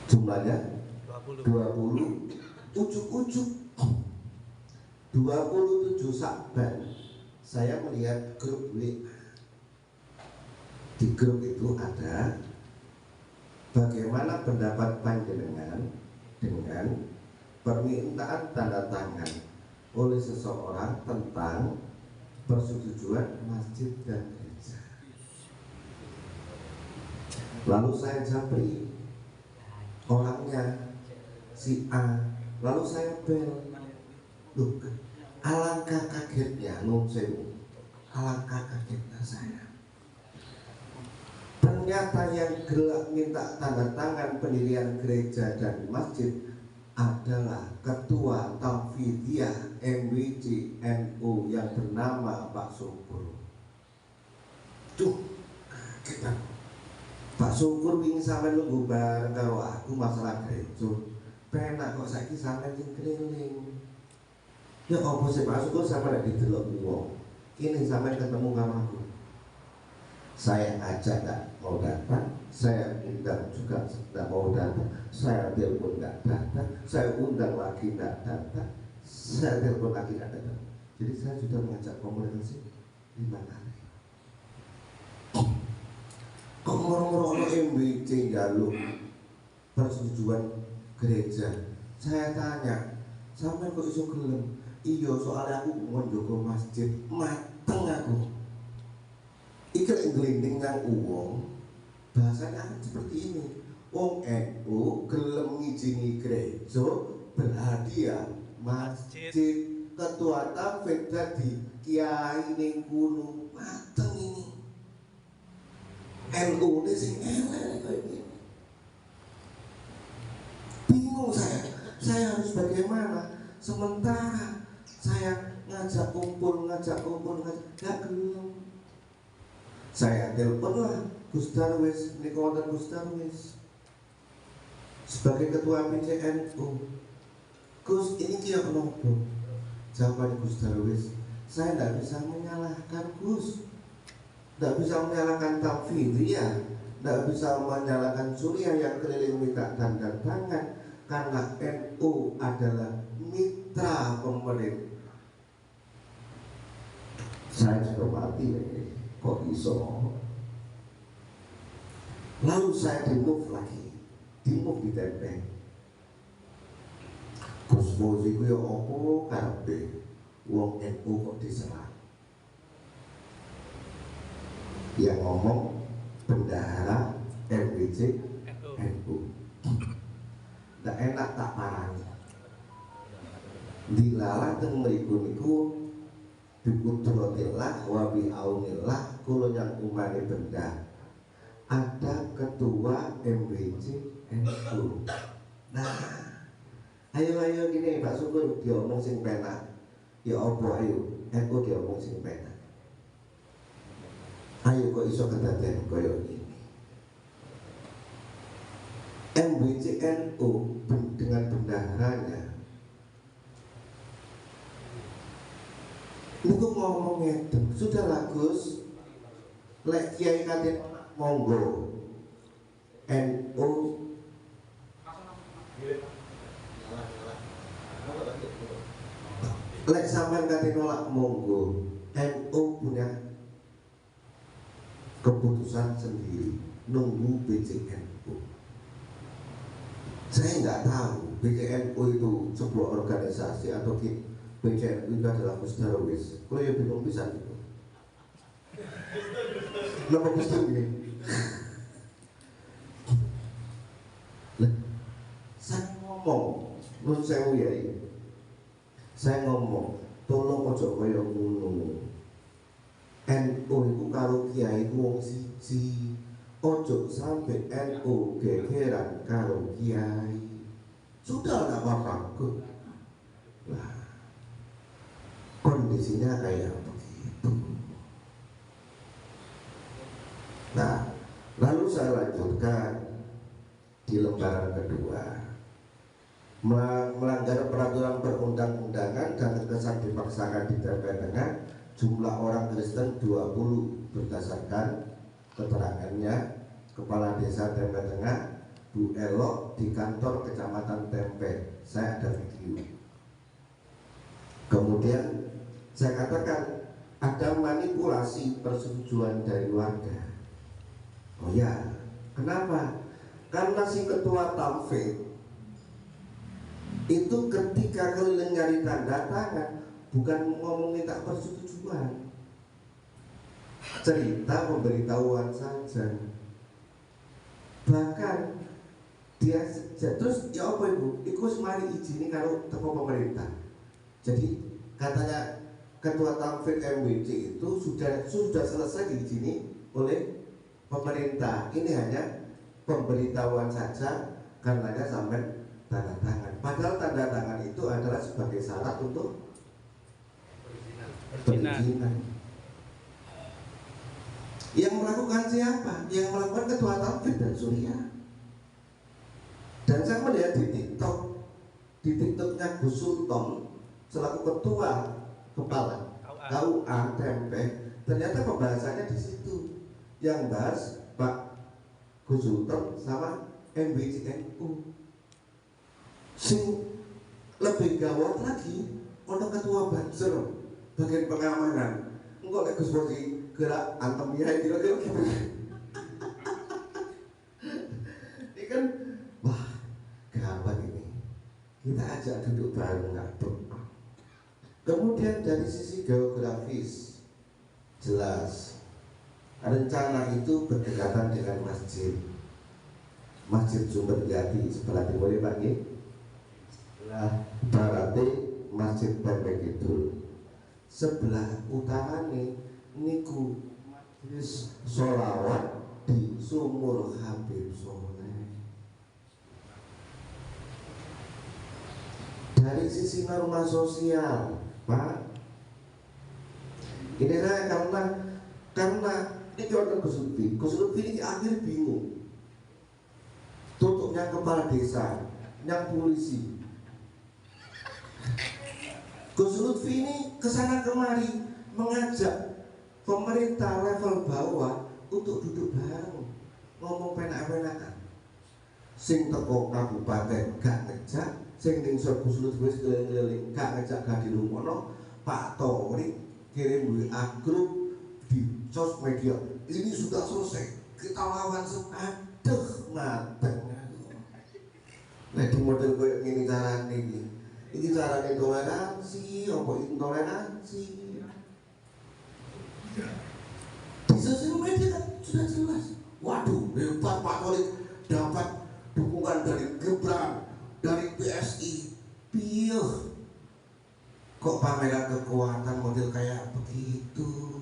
Jumlahnya 20. Ujuk-ujuk 27 Syakban saya melihat grup WA. Di grup itu ada bagaimana pendapat panjenengan dengan permintaan tanda tangan oleh seseorang tentang persetujuan masjid dan gereja. Lalu saya japri orangnya si A, lalu saya bel. Loh, alangkah kagetnya, alangkah kagetnya saya. Ternyata yang gelak minta tanda tangan pendirian gereja dan masjid adalah Ketua Tauhidiyah MWC NU yang bernama Pak Syukur. Duh, kaget aku. Pak Syukur ingin sampai nunggu bareng karo aku masalah gereja. Penak kok saiki sampai sing keliling. Ya apa sih Pak Syukur sampai lagi didelok wong. Ini sampai ketemu sama aku. Saya ajak nggak mau datang, saya undang juga nggak mau datang, saya telepon nggak datang, saya undang lagi nggak datang, saya telepon lagi nggak datang. Jadi saya sudah mengajak komunikasi 5 kali. Kok ngorong-ngorong MBC jalur persetujuan gereja? Saya tanya, sampai kok iso gelem? Iya, soalnya aku mau njogo masjid, mateng aku. Iki lek glinding nang uwong, bahasanya akan seperti ini. Wong NU gelem ngijini gereja, berhadiah masjid. Ketua Taufik dadi kiai ning gunung, mateng ini. NU ini sing elek kayak gini. Bingung saya harus bagaimana? Sementara saya ngajak kumpul, gak gelem. Saya telepon lah Gus Darwis, ini kawan Gus Darwis sebagai ketua PCNU. Gus, ini dia kenapa? Jawaban Gus Darwis, saya tidak bisa menyalahkan Gus, tidak bisa menyalahkan Tauhidiyah, tidak bisa menyalahkan Surya yang keliling minta tanda tangan, karena NU adalah mitra pemerintah. Saya sudah mati kok iso. Lalu saya di-move lagi, di-move di Tepeng. Gus Mozi ku ya opo karepe wong NU kok diserang. Yang ngomong bendahara MWC NU. Ndak enak tak parani. Dilalah teng mriku niku bikudratillah wa biaunillah kula yang umane benda. Ada ketua MWC NU. Nah, ayo gini Pak Syukur diomong sing penak. Ya apa ayo NU diomong sing penak. Ayo kok iso kedaden koyo ini. MWC NU dengan bendaharanya niku ngomong ngeten, sudah Gus, lek kiai kate monggo NU lek sampean kate nolak monggo, NU punya keputusan sendiri, nunggu BCNU. Saya nggak tahu BCNU itu sebuah organisasi atau BCNU itu adalah Gus Darwis. Kalau ya bingung bisa gitu. Kenapa Gus Darwis gini? Saya ngomong, nun sewu ya ini. Saya ngomong, tolong ojo kaya ngono. NU itu karo kiai ku wong siji. Ojo sampai NU gegeran karo kiai. Sudah nggak apa-apa. Lah, kondisinya kayak begitu. Nah, lalu saya lanjutkan di lembaran kedua, melanggar peraturan perundang-undangan dan terkesan dipaksakan di Tengah. Jumlah orang Kristen 20 berdasarkan keterangannya Kepala Desa Tengah Bu Elok di kantor Kecamatan Tempe. Saya ada video. Kemudian saya katakan ada manipulasi persetujuan dari warga. Oh ya, kenapa? Karena si ketua Taufik itu ketika keliling nyari tanda tangan bukan ngomong minta persetujuan, cerita pemberitahuan saja. Bahkan dia terus ya apa ibu? Iku semari izini kalau teko pemerintah. Jadi katanya ketua Taufik MWC itu sudah selesai diizini oleh pemerintah. Ini hanya pemberitahuan saja karenanya sampai tanda tangan. Padahal tanda tangan itu adalah sebagai syarat untuk perizinan. Yang melakukan siapa? Yang melakukan ketua Taufik dan Surya. Dan saya melihat di TikToknya Gus Sultan selaku ketua kepala KUA Tempe, ternyata pembahasannya di situ. Yang bahas Pak Gus Sultan sama MWCNU. Sing lebih gawat lagi, ono ketua Banser bagian pengamanan. Enggak lek Gus Bosi gerak antem ya kira-kira gitu. Ini kan wah gawat ini. Kita ajak duduk bareng ngaduk. Kemudian dari sisi geografis jelas rencana itu berdekatan dengan Masjid Sumber Jati sebelah timur Pak nggih. Sebelah barate Masjid Tempe Kidul. Sebelah utara niku majlis sholawat di Sumur Habib Soleh. Dari sisi norma sosial, Pak, ini saya karena ini orang Gus Lutfi ini akhirnya bingung. Tutupnya kepala desa, yang polisi. Gus Lutfi ini kesana kemari mengajak pemerintah level bawah untuk duduk bareng, ngomong penak-penakan. Sing teko kabupaten gak ngejak, sing ning Gus Lutfi keliling-keliling gak ngejak gak dirungokno. Pak Tori kirim WA grup di sosial media, ini sudah selesai, kita lawan aduh mateng. Nah di model kayak gini caranya ini caranya toleransi, apa intoleransi. Di sosial media kan sudah jelas. Waduh, hebat Pak Tori dapat dukungan dari Gibran, dari PSI. Piuh, kok pameran kekuatan model kayak begitu?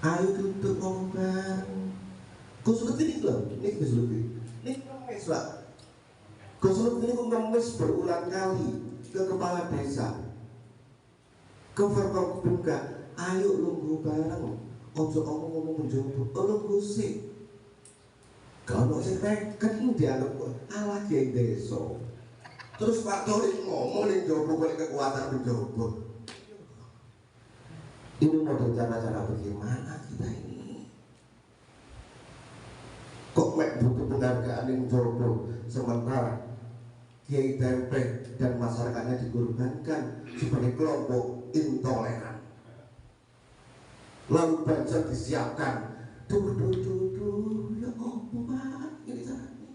Ayo duduk ngomong bareng. Gus Lutfi ini loh, ini Gus Lutfi. Ini ngemis Pak. Gus Lutfi ini ngemis berulang kali ke kepala desa, ke Forkopimda. Ayo lungguh bareng. Ojo ngomong menjomblo, lungguh sih. Kalau sing reken dianggap ala kiai desa. Terus Pak Tori ngomong ning jowo kekuatan menjomblo. Ini model cara-cara bagaimana kita ini? Kok mek butuh penghargaan yang jomblo sementara Kiai Tempe dan masyarakatnya dikorbankan sebagai kelompok intoleran. Lalu banser disiapkan. Duh, ya Allah Pak, ini caranya.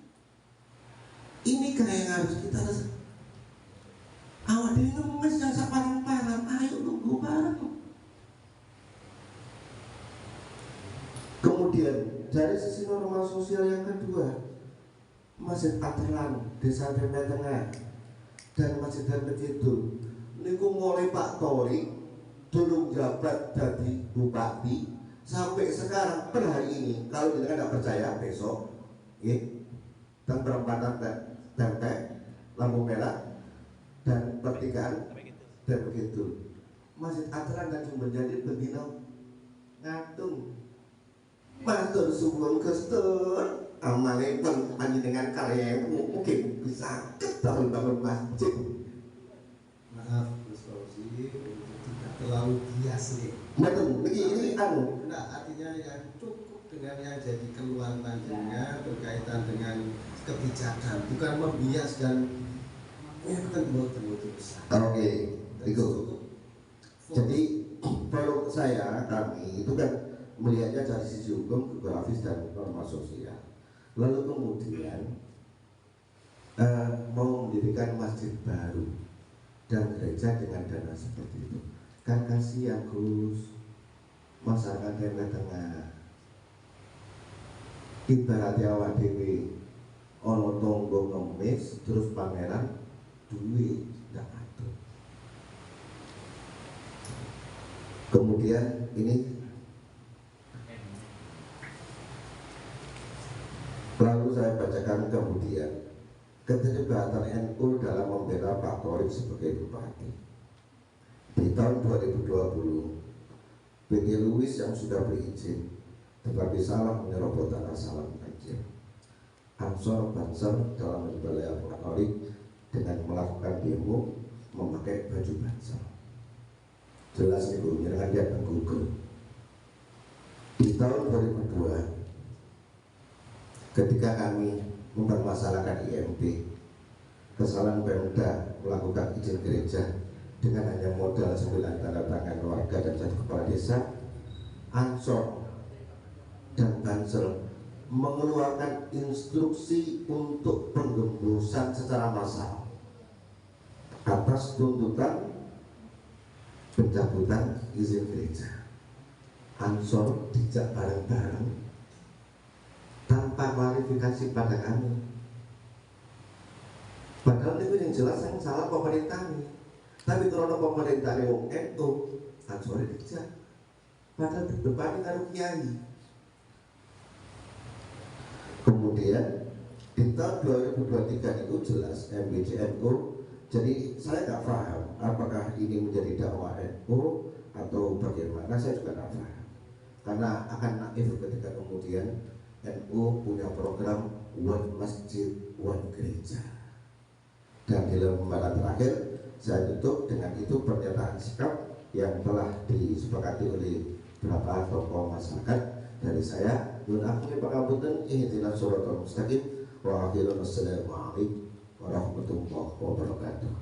Ini kayak yang harus kita rasa. Awak ini ngemes yang separang-parang, ayo nunggu bareng. Kemudian dari sisi norma sosial yang kedua, Masjid Atlan, Desa Tempe Tengah dan Masjid Tempe Kidul niku mulai Pak Tori dulu jabat dari bupati sampai sekarang per hari ini, kalau kita tidak percaya besok dan perempatan Tempe, lampu merah dan pertigaan dan begitu Masjid Atlan dan Sumber Jati berbina ngatung matur suwun Gustur amalipun panjenengan kalian mungkin bisa bangun masjid. Maaf Gus Fauzi, tidak terlalu bias nih. Betul, ini Enggak, artinya yang cukup dengan yang jadi keluhan tadinya berkaitan dengan kebijakan, bukan membias dan temu besar. Oke, itu. Jadi kalau kami itu kan melihatnya dari sisi hukum, geografis dan norma sosial. Lalu kemudian mau mendirikan masjid baru dan gereja dengan dana seperti itu, kan kasihan Gus, masyarakat Jawa Tengah. Ibaratnya awak dewe ono tonggo ngemis terus pameran duit ndak ada. Kemudian ini lalu saya bacakan kemudian keterlibatan NU dalam membela Pak Torik sebagai bupati. Di tahun 2020 PT Luis yang sudah berizin tetapi salah menyerobot tanah salam banjir. Ansor Banser dalam membela Pak Torik dengan melakukan demo memakai baju Banser. Jelas itu menyerahkan dia ke Google. Di tahun 2002 ketika kami mempermasalahkan IMB, kesalahan Pemda melakukan izin gereja dengan hanya modal 9 tanda tangan warga dan 1 kepala desa, Ansor dan Bansel mengeluarkan instruksi untuk penggembosan secara massal atas tuntutan pencabutan izin gereja. Ansor dijak bareng-bareng tanpa klarifikasi pada kami. Padahal itu yang jelas yang salah pemerintah ini. Tapi kalau pemerintah ini wong NU, Ansor dijak. Padahal depannya karo kiai. Kemudian di tahun 2023 itu jelas MBCNU. Jadi saya nggak paham apakah ini menjadi dakwah NU atau bagaimana, saya juga nggak paham. Karena akan naif ketika kemudian NU punya program One Masjid, One Gereja. Dan di lembaran terakhir saya tutup dengan itu pernyataan sikap yang telah disepakati oleh beberapa tokoh masyarakat dari saya. Nun akhir pangapunten ihdinas shiratal mustaqim wa akhirun assalamu alaikum warahmatullahi wabarakatuh.